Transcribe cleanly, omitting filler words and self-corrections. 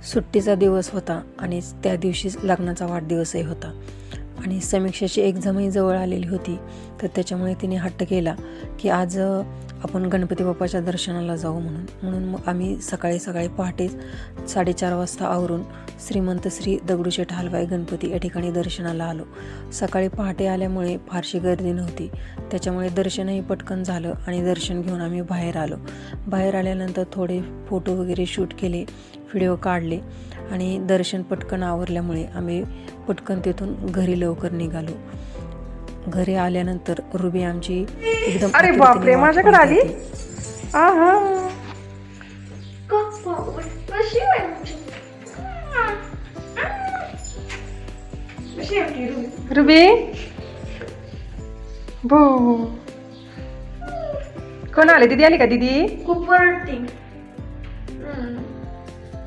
सुट्टीचा दिवस होता आणि त्या दिवशीच लग्नाचा वाढदिवसही होता आणि समीक्षाची एक्झामही जवळ आलेली होती. तर त्याच्यामुळे तिने हट्ट केला की आज आपण गणपती बाप्पाच्या दर्शनाला जाऊ म्हणून मग आम्ही सकाळी पहाटेच 4:30 वाजता आवरून श्रीमंत श्री दगडूशेठ हलवाई गणपती या ठिकाणी दर्शनाला आलो. सकाळी पहाटे आल्यामुळे फारशी गर्दी नव्हती, त्याच्यामुळे दर्शनही पटकन झालं आणि दर्शन घेऊन आम्ही बाहेर आलो. बाहेर आल्यानंतर थोडे फोटो वगैरे शूट केले, व्हिडिओ काढले आणि दर्शन पटकन आवरल्यामुळे आम्ही पटकन तिथून घरी लवकर निघालो. घरी आल्यानंतर रुबी आमची एकदम अरे बापरे, माझ्याकडे आली. आहा रुबी बो कोण आले? दीदी आली का? दीदी खूप वरडली